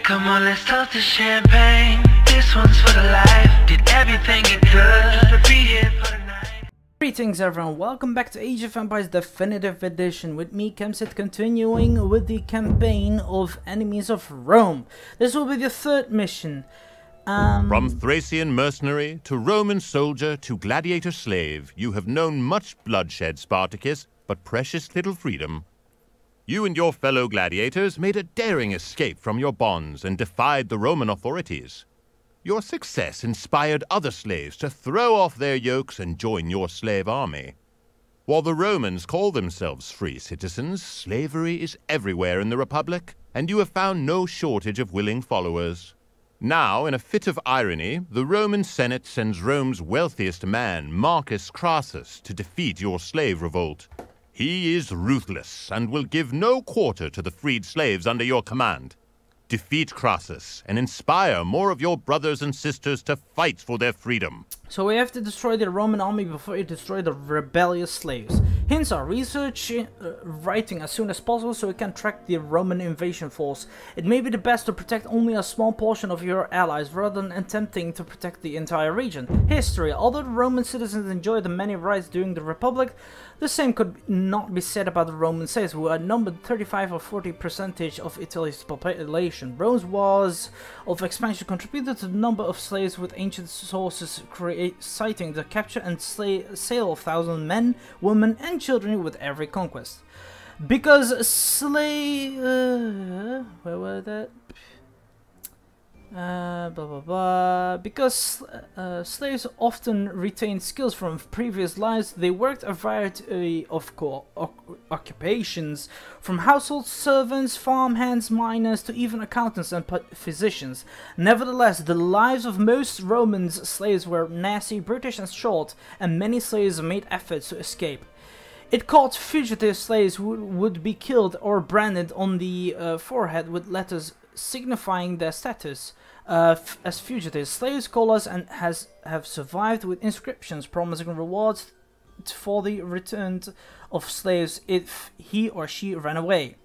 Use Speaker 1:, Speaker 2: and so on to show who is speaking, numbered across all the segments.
Speaker 1: Come on, let's toast to champagne. This one's for the life. Did everything it could to be here for the night.
Speaker 2: Greetings everyone, welcome back to Age of Empires Definitive Edition with me, Kemsit, continuing with the campaign of Enemies of Rome. This will be the third mission.
Speaker 3: From Thracian mercenary to Roman soldier to gladiator slave, you have known much bloodshed, Spartacus, but precious little freedom. You and your fellow gladiators made a daring escape from your bonds and defied the Roman authorities. Your success inspired other slaves to throw off their yokes and join your slave army. While the Romans call themselves free citizens, slavery is everywhere in the Republic, and you have found no shortage of willing followers. Now, in a fit of irony, the Roman Senate sends Rome's wealthiest man, Marcus Crassus, to defeat your slave revolt. He is ruthless and will give no quarter to the freed slaves under your command. Defeat Crassus and inspire more of your brothers and sisters to fight for their freedom.
Speaker 2: So we have to destroy the Roman army before we destroy the rebellious slaves. Hence our research, writing as soon as possible so we can track the Roman invasion force. It may be the best to protect only a small portion of your allies rather than attempting to protect the entire region. History. Although the Roman citizens enjoyed the many rights during the Republic, the same could not be said about the Roman slaves, who outnumbered 35 or 40% of Italy's population. Rome's wars of expansion contributed to the number of slaves, with ancient sources citing the capture and sale of thousands of men, women, and children with every conquest. Because where were that? Because slaves often retained skills from previous lives, they worked a variety of occupations, from household servants, farmhands, miners, to even accountants and physicians. Nevertheless, the lives of most Roman slaves were nasty, brutish, and short, and many slaves made efforts to escape. It caught fugitive slaves who would be killed or branded on the forehead with letters signifying their status as fugitives. Slaves' collars and have survived with inscriptions promising rewards for the return of slaves if he or she ran away.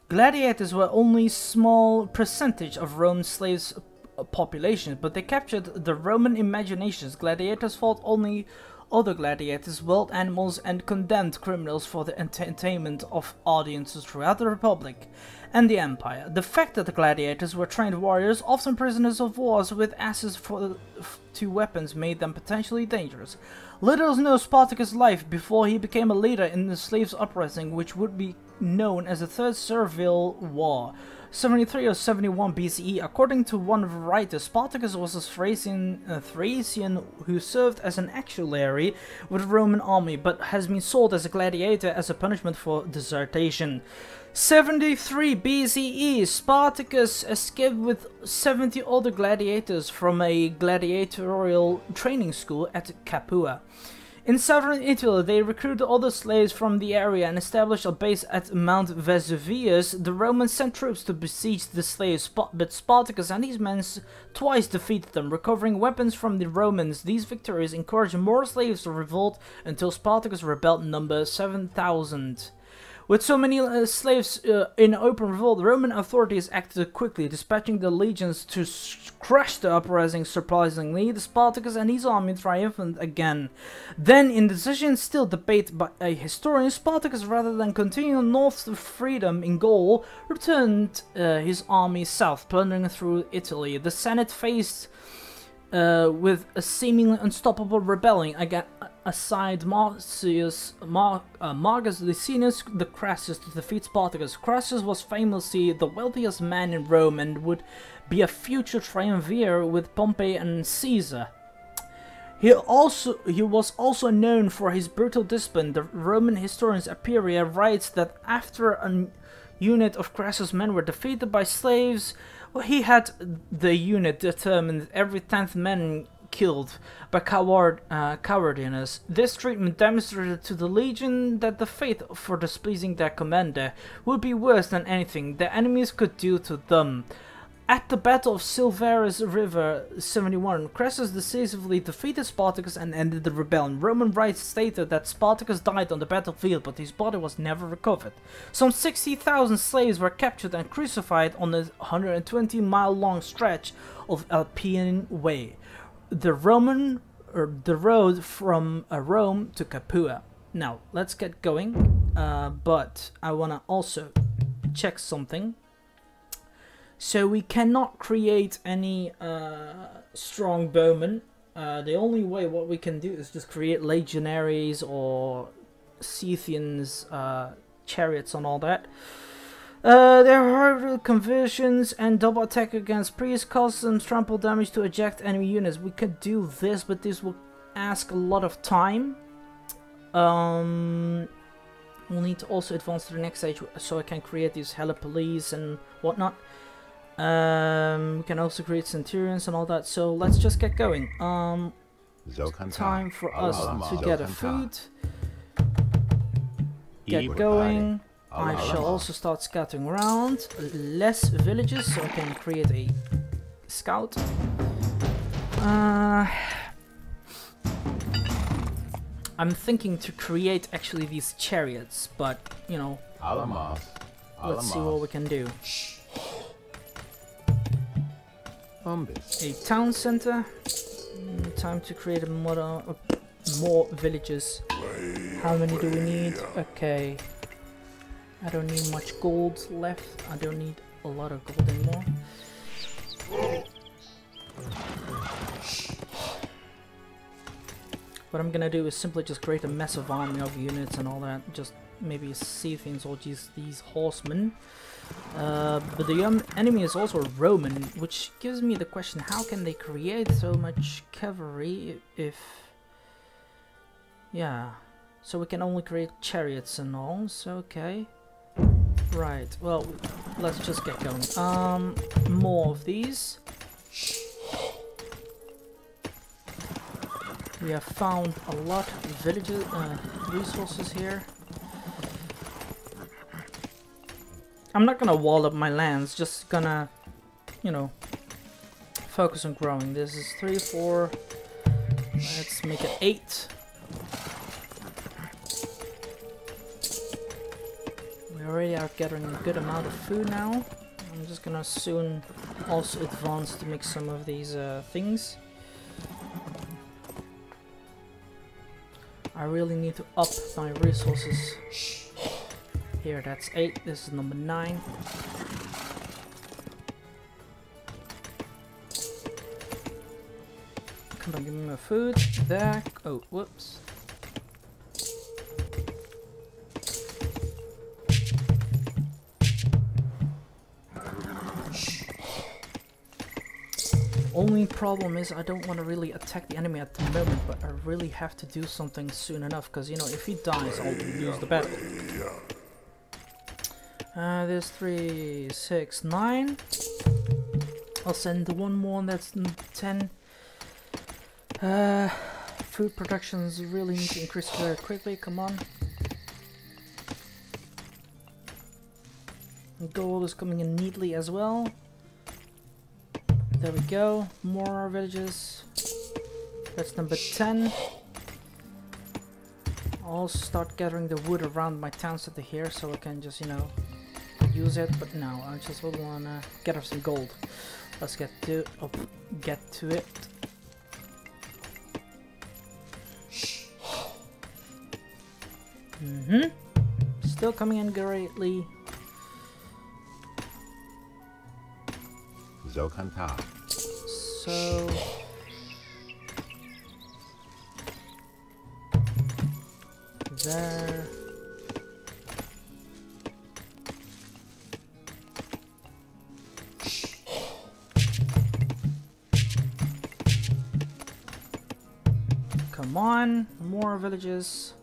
Speaker 2: Gladiators were only a small percentage of Rome's slaves' population, but they captured the Roman imaginations. Gladiators fought only other gladiators, wild animals, and condemned criminals for the entertainment of audiences throughout the Republic and the Empire. The fact that the gladiators were trained warriors, often prisoners of war with access to weapons, made them potentially dangerous. Little is known of Spartacus' life before he became a leader in the slaves' uprising, which would be known as the Third Servile War, 73 or 71 BCE. According to one of the writers, Spartacus was a Thracian who served as an auxiliary with the Roman army, but has been sold as a gladiator as a punishment for desertion. 73 BCE, Spartacus escaped with 70 other gladiators from a gladiatorial training school at Capua. In southern Italy, they recruited other slaves from the area and established a base at Mount Vesuvius. The Romans sent troops to besiege the slaves, but Spartacus and his men twice defeated them, recovering weapons from the Romans. These victories encouraged more slaves to revolt until Spartacus' rebelled number 7,000. With so many slaves in open revolt, the Roman authorities acted quickly, dispatching the legions to crush the uprising. Surprisingly, the Spartacus and his army triumphed again. Then, in decision still debated by a historian, Spartacus, rather than continue north to freedom in Gaul, returned his army south, plundering through Italy. The Senate faced with a seemingly unstoppable rebellion aside Marcus Licinius the Crassus to defeat Spartacus. Crassus was famously the wealthiest man in Rome and would be a future triumvir with Pompey and Caesar. He was also known for his brutal discipline. The Roman historian Aperia writes that after a unit of Crassus' men were defeated by slaves, he had the unit determined every 10th man killed by cowardliness. This treatment demonstrated to the legion that the fate for displeasing their commander would be worse than anything their enemies could do to them. At the Battle of Silvarus River 71, Crassus decisively defeated Spartacus and ended the rebellion. Roman writers stated that Spartacus died on the battlefield, but his body was never recovered. Some 60,000 slaves were captured and crucified on the 120-mile-long stretch of Alpine Way, the road from Rome to Capua. Now, let's get going, but I want to also check something. So we cannot create any strong bowmen. The only way what we can do is just create legionaries or Scythians, chariots and all that. There are conversions and double attack against priests, cause some trample damage to eject enemy units. We could do this, but this will ask a lot of time. We'll need to also advance to the next stage so I can create these Helipolis and whatnot. We can also create centurions and all that, so let's just get going. Time for us to get a food. Get going. I shall also start scouting around. Less villages so I can create a scout. I'm thinking to create actually these chariots, but you know, let's see what we can do. A town center. Time to create more villages. How many do we need? Okay. I don't need much gold left. I don't need a lot of gold anymore. What I'm gonna do is simply just create a massive army of units and all that. Just maybe see things or just these horsemen. But the enemy is also Roman, which gives me the question, how can they create so much cavalry if... Yeah, so we can only create chariots and all, so okay. Right, well, let's just get going. More of these. We have found a lot of villages, resources here. I'm not gonna wall up my lands, just gonna, you know, focus on growing. This is 3, 4, let's make it 8. We already are getting a good amount of food now. I'm just gonna soon also advance to make some of these things. I really need to up my resources. Here, that's 8. This is number 9. Come on, give me my food. There. Oh, whoops. Only problem is I don't want to really attack the enemy at the moment, but I really have to do something soon enough, because, you know, if he dies, I'll lose the battle. There's 3, 6, 9. I'll send one more, and that's 10. Food productions really need to increase very quickly, come on. Gold is coming in neatly as well. There we go, more villages. That's number 10. I'll start gathering the wood around my town center here so I can just, you know, use it, but no, I just would want to gather some gold. Let's get to it. Still coming in greatly. So there. Come on, more villages.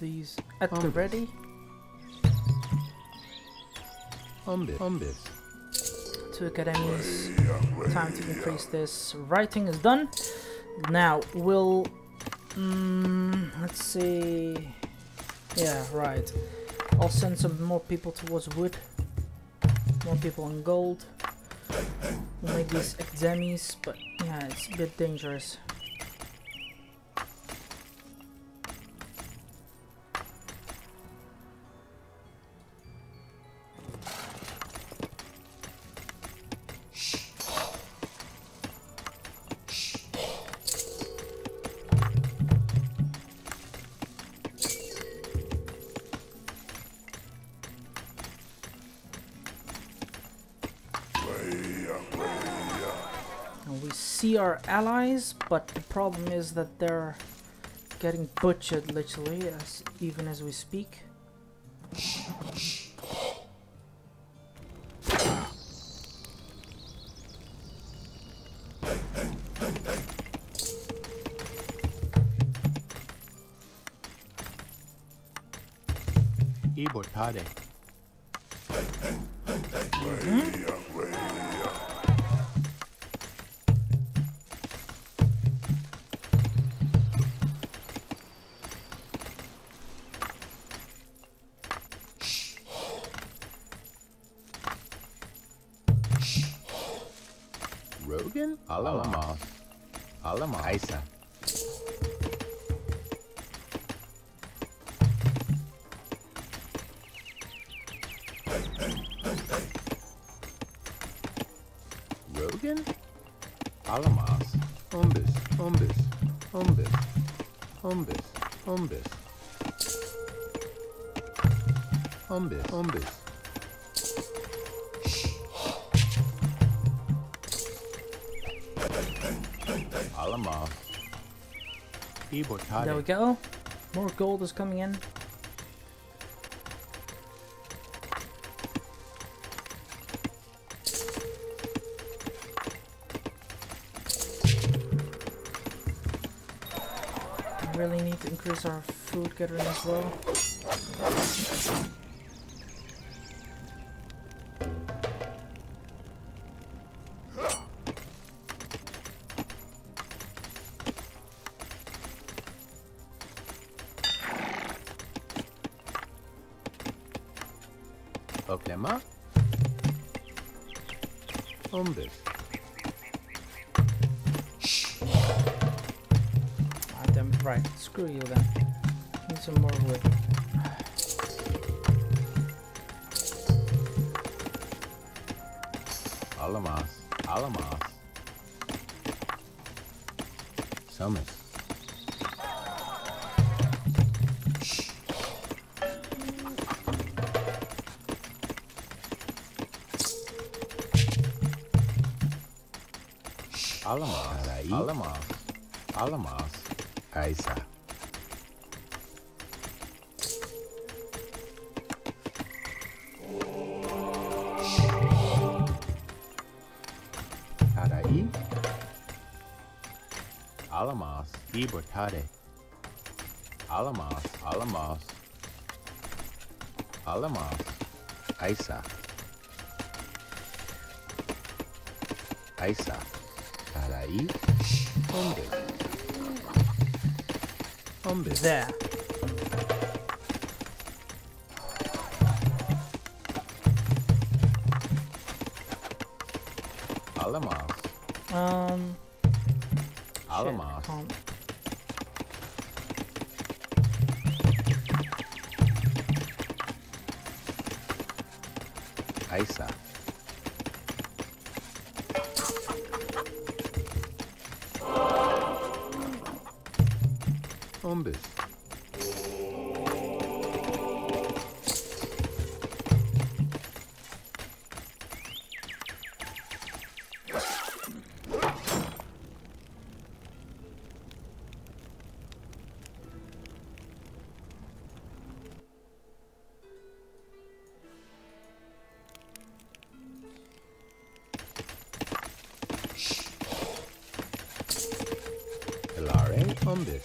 Speaker 2: these at the ready. Two academies. Time to increase this. Writing is done. Now we'll let's see. Yeah, right. I'll send some more people towards wood. More people on gold. We'll make these academies, but yeah, it's a bit dangerous. See our allies, but the problem is that they're getting butchered literally even as we speak.
Speaker 4: Rogan? Alamos. Isa. Rogan? Alamos. Umbus. Alamos.
Speaker 2: There we go. More gold is coming in. We really need to increase our food gathering as well.
Speaker 4: Oklema. Umbus.
Speaker 2: Ah, damn it, right. Screw you then. Need some more wood.
Speaker 4: Alamos. Summit. Alamos. Isa. Arai. Alamos. Ibortade. Alamos. Isa. Arai. Umbus.
Speaker 2: There.
Speaker 4: Alamos.
Speaker 2: Alamos.
Speaker 4: Isa. Umbus. Hilare Umbus.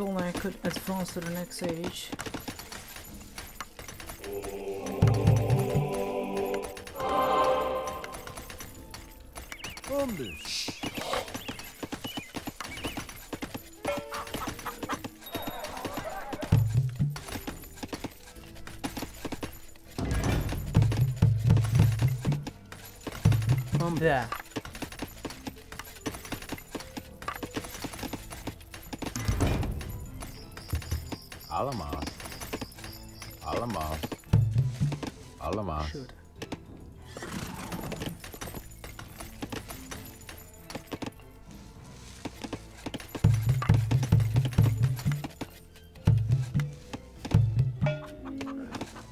Speaker 2: only I could advance to the next stage. There.
Speaker 4: Alamas. Alamas. Alamas.
Speaker 2: Shoot.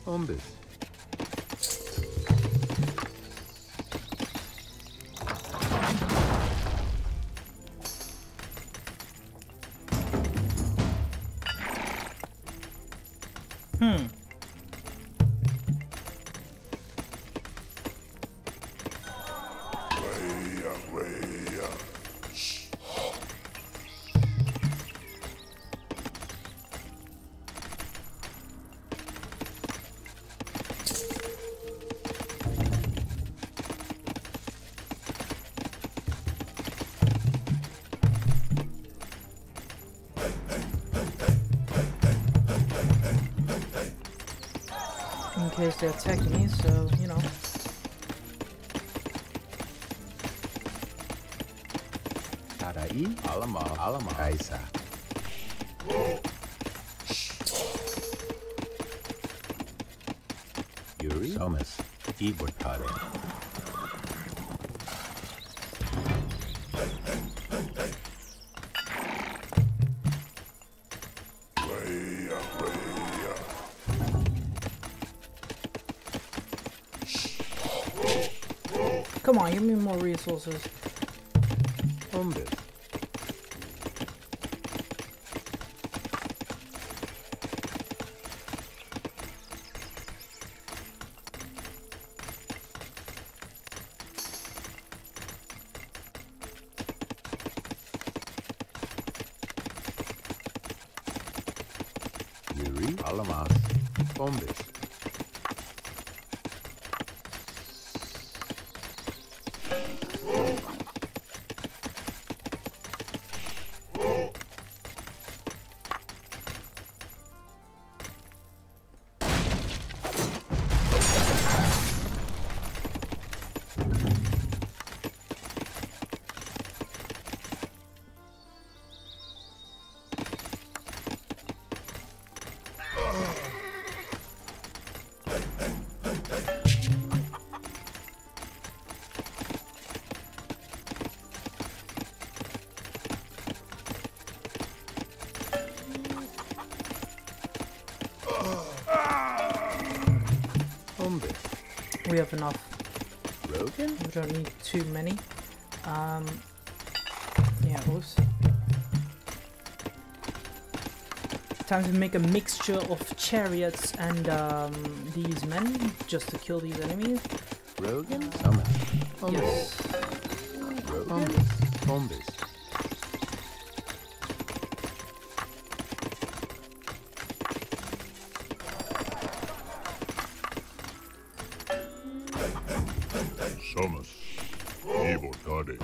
Speaker 4: Umbis.
Speaker 2: In case they attack me, so, you know.
Speaker 4: Tarai. Alamas. Alamas. Kaisa. Yuri. Somas. Ibortade.
Speaker 2: Come on, give me more resources.
Speaker 4: Umbis. Yuri. Alamas. Umbis.
Speaker 2: We have enough.
Speaker 4: Rogan?
Speaker 2: We don't need too many. Yeah, oops. Time to make a mixture of chariots and these men, just to kill these enemies.
Speaker 4: Rogan? Summon.
Speaker 2: Yes.
Speaker 4: Rogan? Umbis.
Speaker 3: Somas. Ibortade.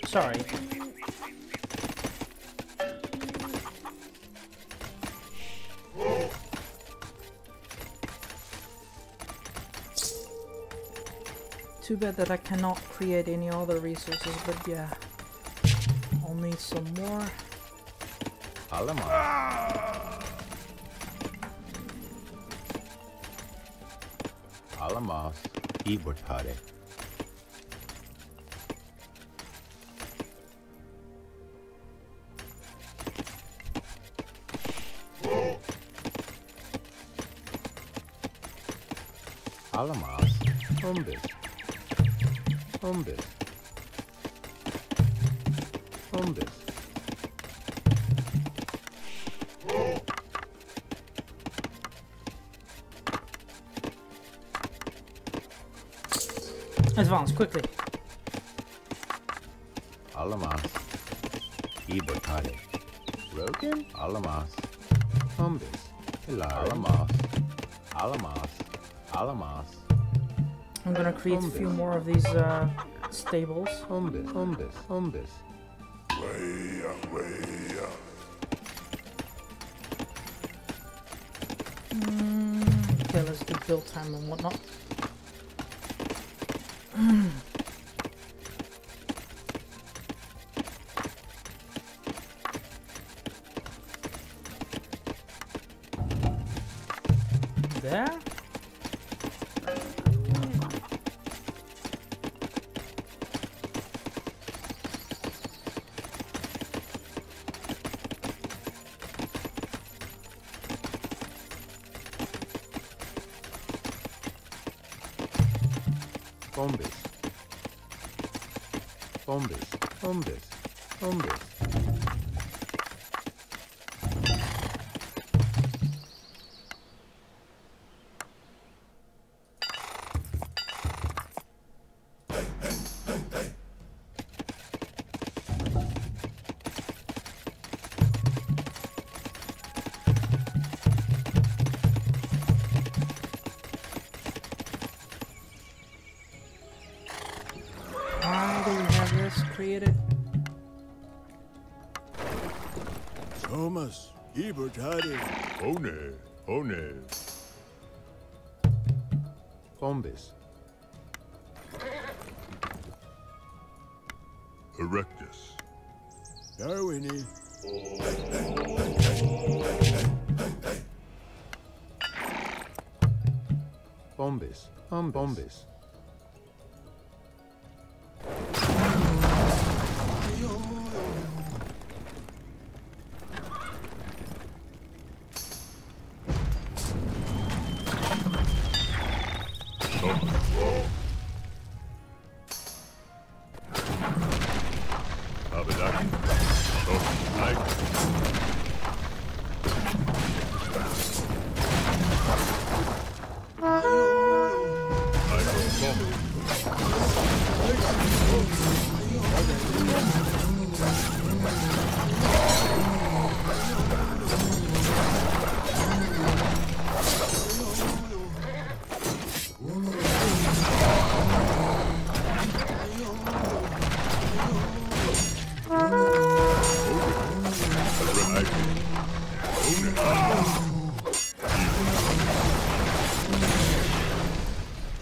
Speaker 2: Sorry. Too bad that I cannot create any other resources, but yeah. I'll need some more.
Speaker 4: Alamas. Alamas. Ibortade. Alamas. Umbis. Umbis. Umbis.
Speaker 2: Advance, quickly.
Speaker 4: Alamas. Ibertade. Rogan. Alamas. Umbis. Alamas. Alamas. Alamas.
Speaker 2: I'm gonna create a few more of these stables.
Speaker 4: Umbis. Umbis. Umbis.
Speaker 2: Okay, let's do build time and whatnot. There.
Speaker 4: Umbis. Umbis. Umbis. Umbis.
Speaker 2: Why do we have this created?
Speaker 5: Thomas, Ibertade.
Speaker 3: One, one.
Speaker 4: Umbis.
Speaker 3: Erectus.
Speaker 5: Darwini.
Speaker 4: Umbis. Umbis.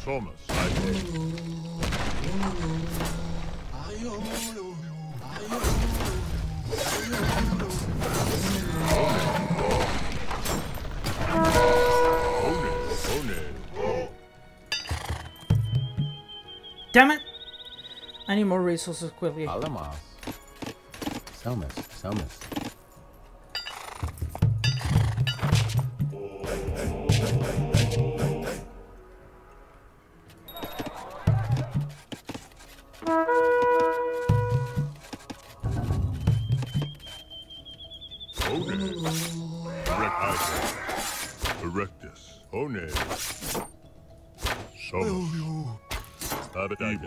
Speaker 3: Thomas, I think.
Speaker 2: Damn it! I need more resources quickly.
Speaker 4: Alamas. Selmas. Selmas.
Speaker 3: Erectus. One. Summers. Habitus.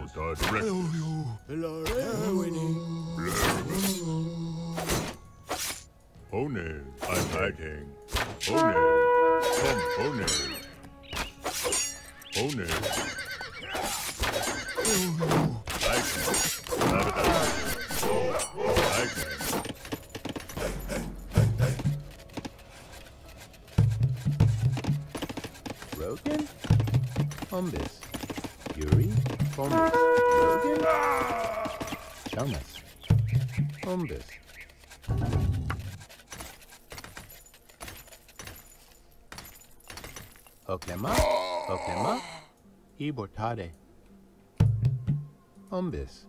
Speaker 3: One. I'm hiding. One. One. One.
Speaker 4: Rogan? Umbis. Yuri? Umbis. Rogan? Chalmas. Umbis. Oklema? Oklema? Ibortade. Umbis.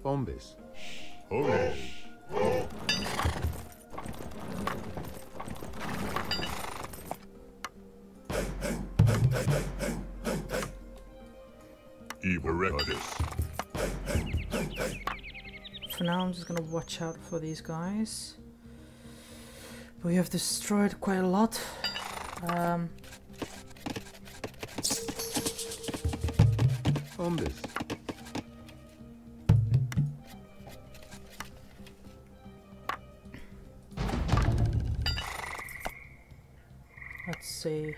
Speaker 4: Umbis.
Speaker 3: One. Erectus.
Speaker 2: for now. I'm just gonna watch out for these guys. We have destroyed quite a lot.
Speaker 4: Bombus.
Speaker 2: Let's see.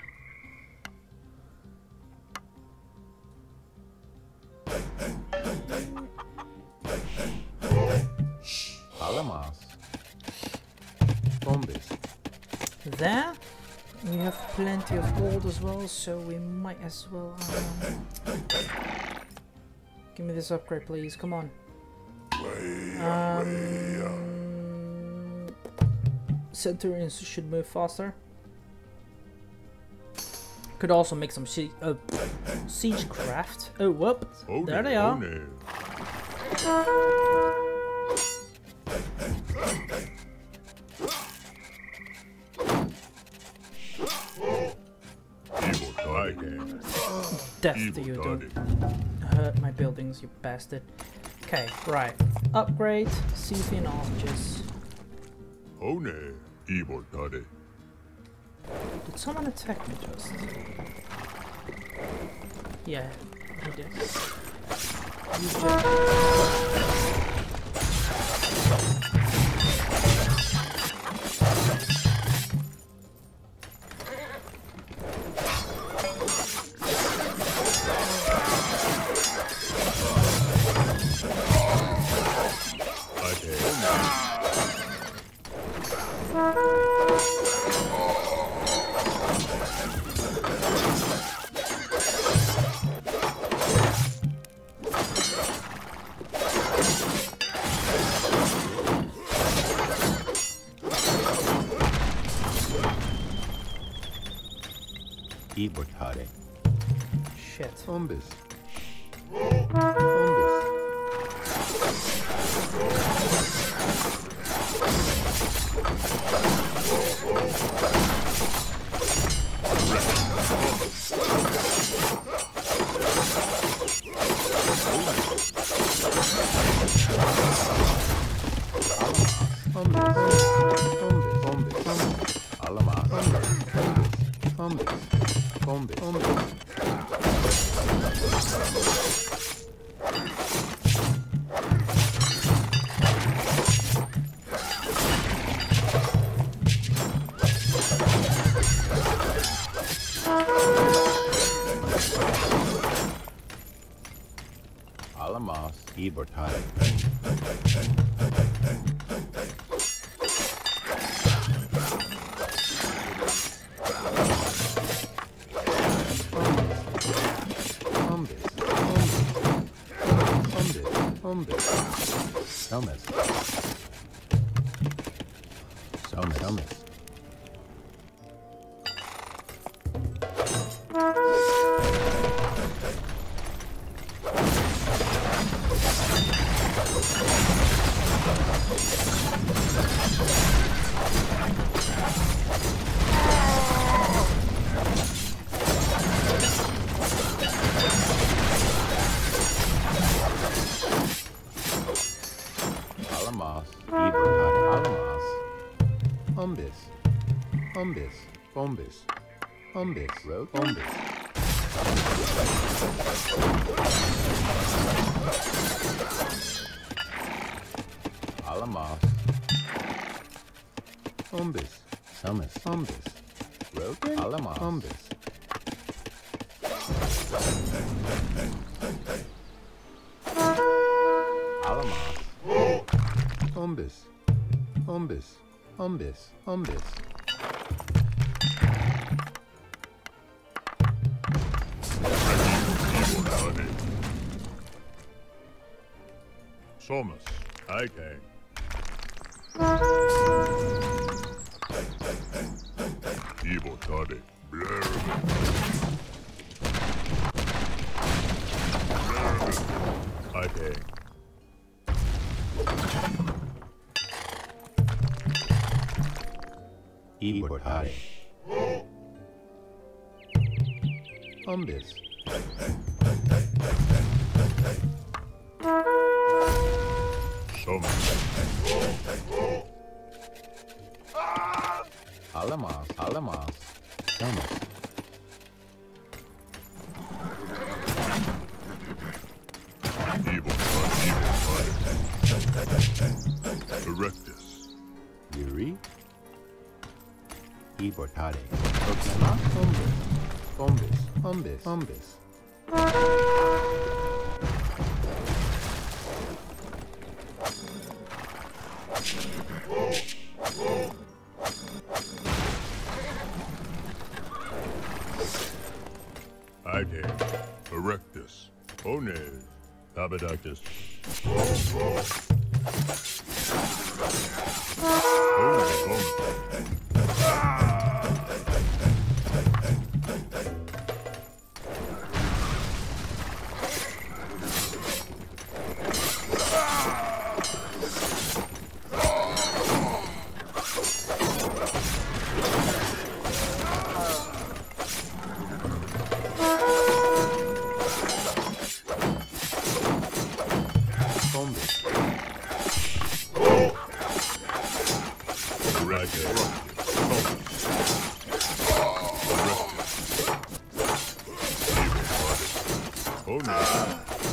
Speaker 4: Alamas. Bombus.
Speaker 2: There, we have plenty of gold as well, so we might as well. Give me this upgrade, please. Come on. Centurions should move faster. Could also make some siege craft. Oh, whoop! There they are. Death to you, don't hurt my buildings, you bastard. Okay, right. Upgrade Scythian archers. Did someone attack me just? Yeah, he did.
Speaker 4: Ibortare.
Speaker 2: Shit.
Speaker 4: Bombus. Bombus. Alamas Ibortare. Thomas. Alamas. Bombus. Summers. Bombus. Rogan. Alamas. Bombus. Alamas. Bombus. Bombus. Bombus. Bombus.
Speaker 3: Thomas, okay. Ibortare. Okay.
Speaker 4: Ibortare. Bombus. Alamas, alamas. Summers.
Speaker 3: Erectus.
Speaker 4: Yuri. Ibortade. Oklama. Umbis. Umbis. Umbis. Umbis.
Speaker 3: Ide. Erectus. One. Tabadactus.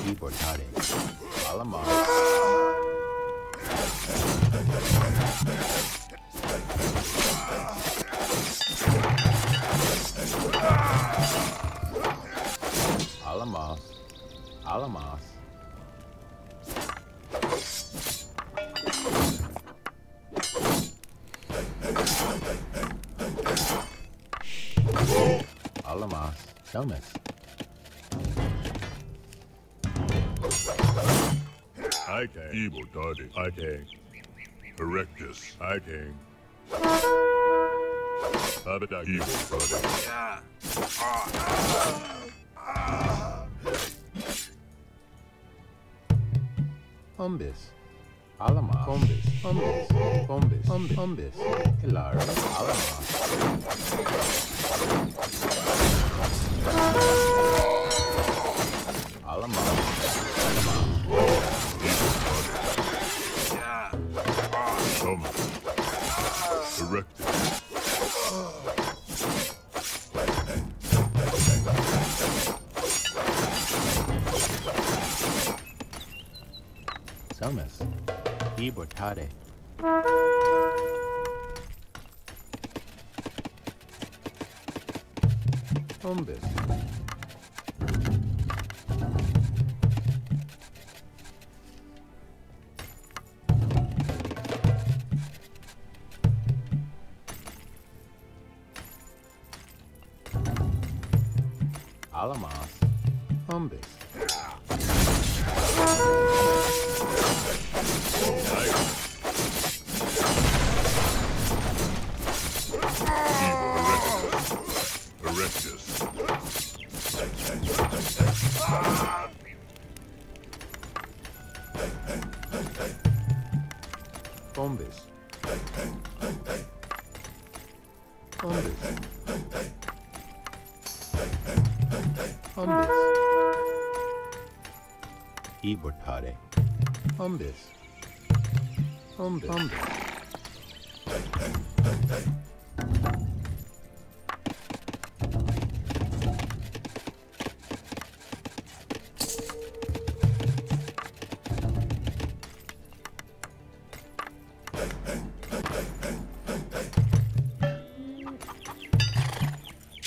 Speaker 4: Ibortade. Alamas. Alamas. Alamas. Alamas. Selmas.
Speaker 3: Ide. Ibortade. Ide. Erectus. Ide. Tabadactus. Ibortade.
Speaker 4: Umbis. Alamas. Umbis. Umbis. Umbis. Umbis. Umbis. Kilar. Alamas. Alamas.
Speaker 3: Summon. Erectus.
Speaker 4: Selmas. Ibortade. Umbis. Alamas. Umbis.
Speaker 3: Erectus.
Speaker 4: Umbis. Umbis. Umbis. Ibortade. Umbis. Umbis. Umbis.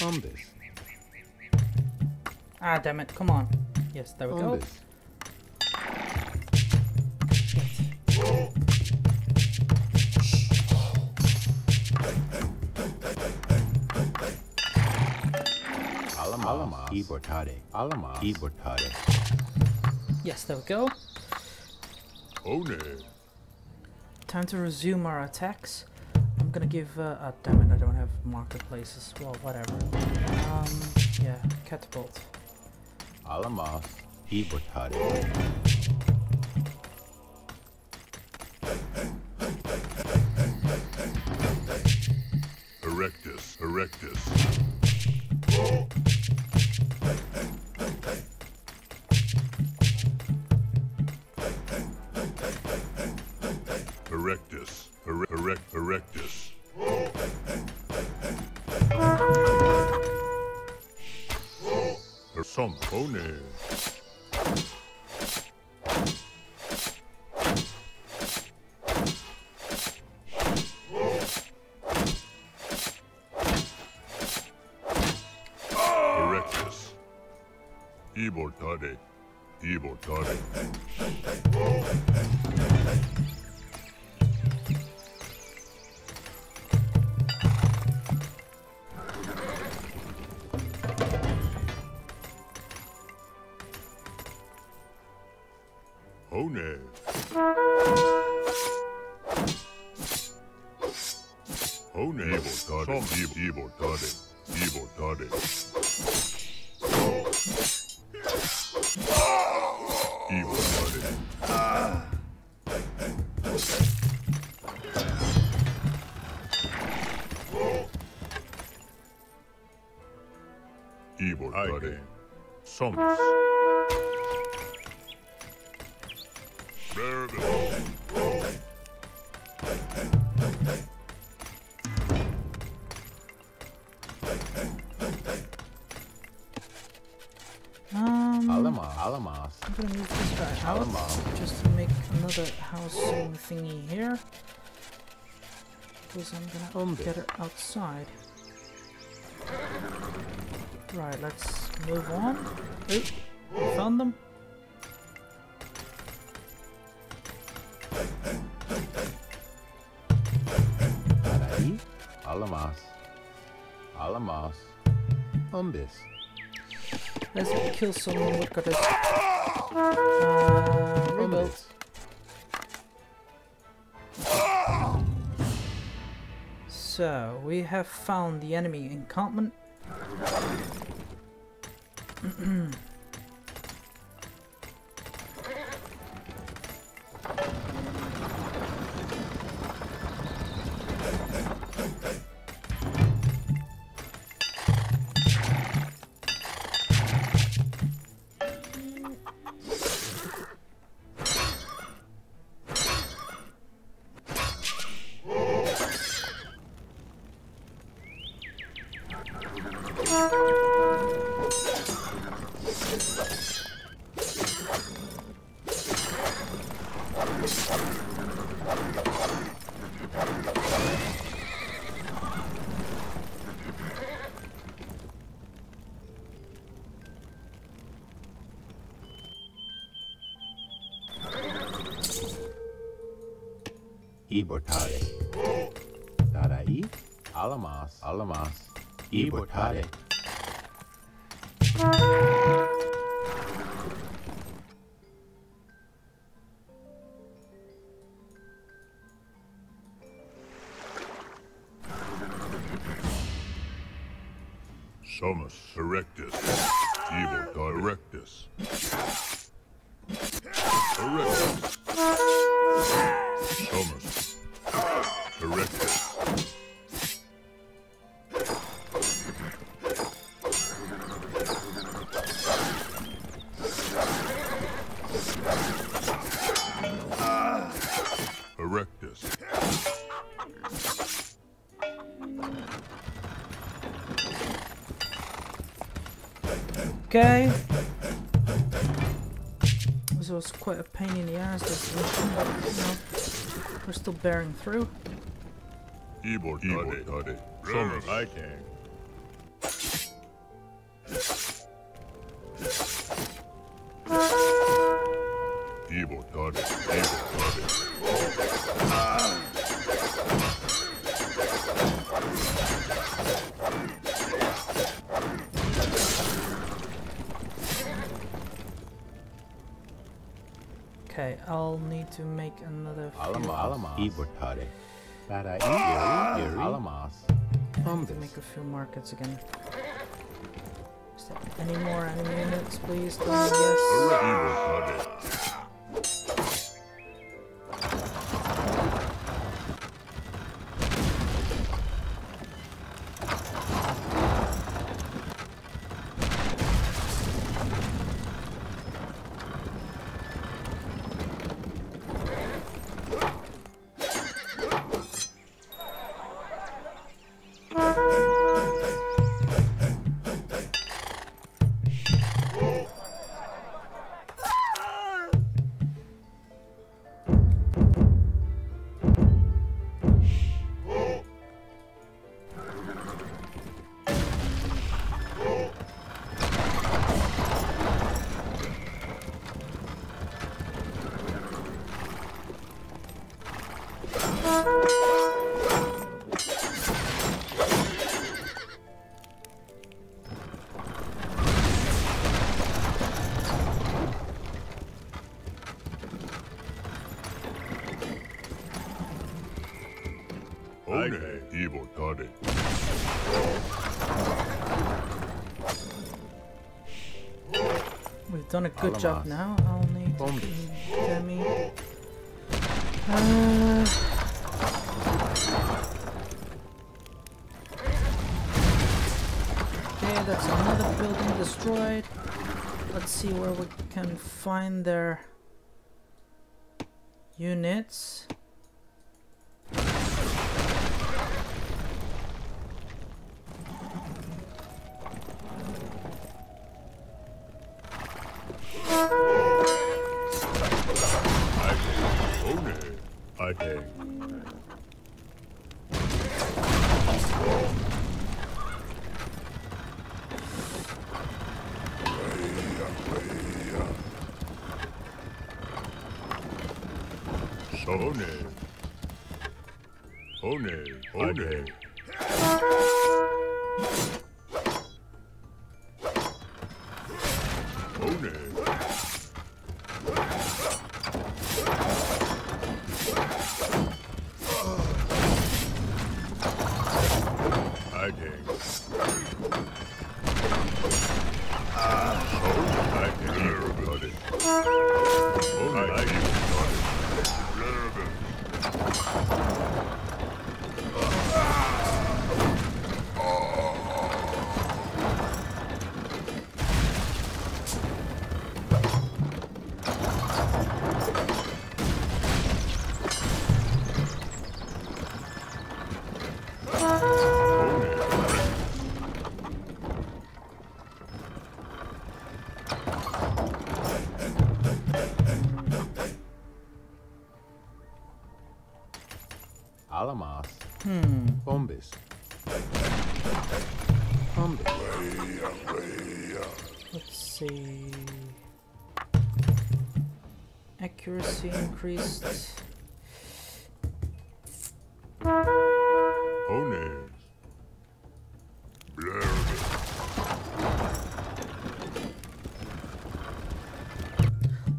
Speaker 4: Umbis.
Speaker 2: Ah, damn it, come on. Yes, there we go.
Speaker 4: Umbis. Alamas. Ibortade. Alamas. Ibortade.
Speaker 2: Yes, there we go.
Speaker 3: One.
Speaker 2: Time to resume our attacks. I'm gonna give, damn it, I don't have marketplaces. Well, whatever. Yeah, catapult.
Speaker 4: Alamas. Ibortade.
Speaker 3: Erectus. Erectus. Erectus. Persone. Erectus. Ibortade. Ibortade. Hone. Hone. Ibortade. Ibortade. Ibortade. Ibortade. Ibortade. Soms.
Speaker 4: Alamas.
Speaker 2: I'm gonna move this guy out just to make another housing thingy here. Because I'm gonna get it outside. Right, let's move on. Oh, we found them.
Speaker 4: Taraí. Alamas. Alamas. Umbis.
Speaker 2: Let's kill someone. Look at this. Rebuild. So, we have found the enemy encampment.
Speaker 4: Ibortade. Taraí. Alamas. Alamas. Ibortade.
Speaker 3: Somus erectus. Ibortade. Erectus. Erectus. Somus erectus. Erectus.
Speaker 2: Okay. This was quite a pain in the ass, this mission, but you know, we're still bearing through.
Speaker 3: Ibortade. Somus I can. Ibortade. Ibortade.
Speaker 2: Okay, I'll need to make another few.
Speaker 4: Alamas. Ibortade. Taraí. Alamas.
Speaker 2: I need to make a few markets again. Is there any more enemy units, please? Tell me yes.
Speaker 3: Ibortade.
Speaker 5: Ibertade.
Speaker 2: We've done a good job now. I'll need to Demi. Okay, that's another building destroyed. Let's see where we can find their units.
Speaker 5: Okay. One.
Speaker 4: Alamas. Bombis.
Speaker 2: Let's see. Accuracy increased.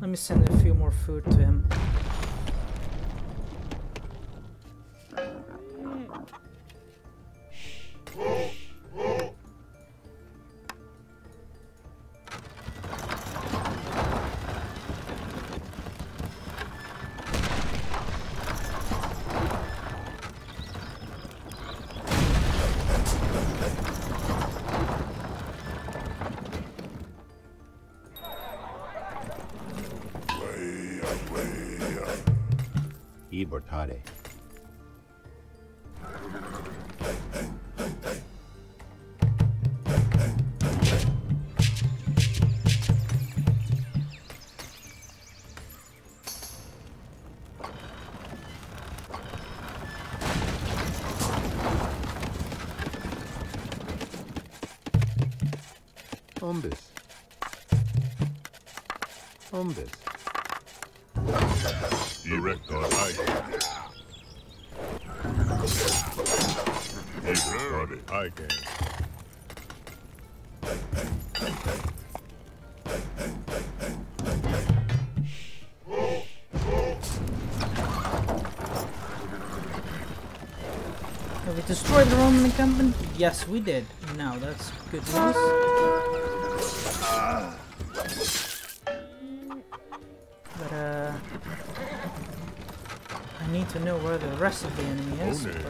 Speaker 2: Let me send a few more food to him.
Speaker 4: Ibertade. Bombis.
Speaker 5: I can.
Speaker 2: Have we destroyed the Roman encampment? Yes, we did. Now that's good news. But I need to know where the rest of the enemy is, but I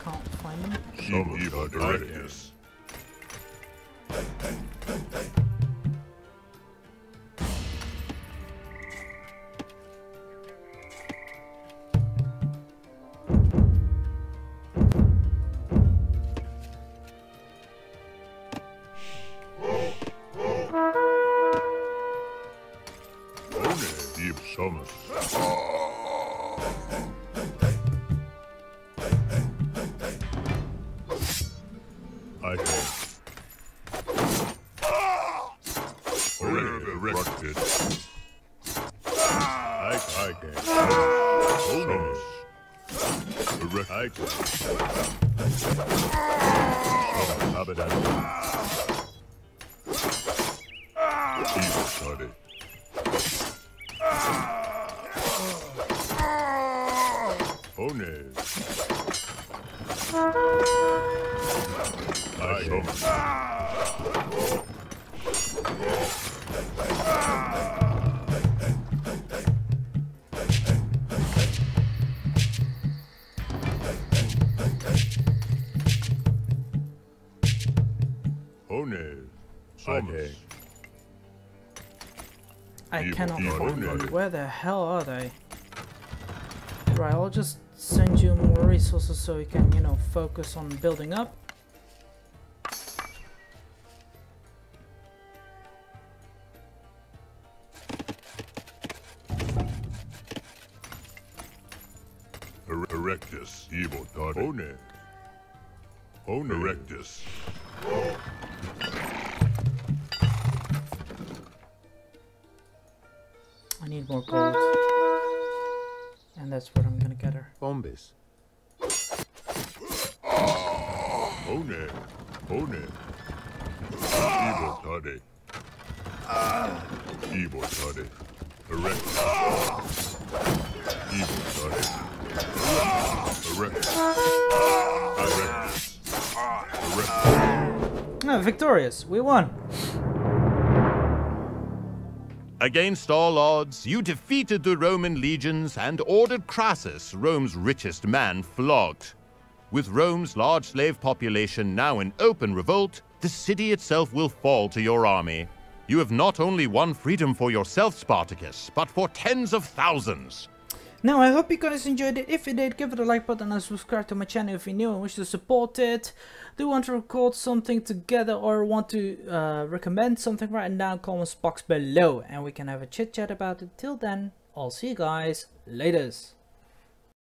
Speaker 2: can't find them.
Speaker 5: Ibertade. Hone.
Speaker 3: Somas.
Speaker 2: I cannot
Speaker 5: Evil
Speaker 2: find
Speaker 5: Dead.
Speaker 2: them. Where the hell are they? Right, I'll just send you more resources so you can, you know, focus on building up.
Speaker 5: Erectus. Evil God. Hone. Hone. Erectus.
Speaker 2: I need more gold. And that's what I'm gonna get her.
Speaker 4: Bombis.
Speaker 5: Hone. Hone. Evil Toddy. Evil Toddy. Erectus. Evil Toddy. Erectus. Erectus. Erectus.
Speaker 2: Ah, victorious! We won!
Speaker 3: Against all odds, you defeated the Roman legions and ordered Crassus, Rome's richest man, flogged. With Rome's large slave population now in open revolt, the city itself will fall to your army. You have not only won freedom for yourself, Spartacus, but for tens of thousands.
Speaker 2: Now, I hope you guys enjoyed it. If you did, give it a like button and subscribe to my channel if you're new and wish to support it. Do you want to record something together or want to recommend something, write down comments box below and we can have a chit chat about it. Till then, I'll see you guys laters.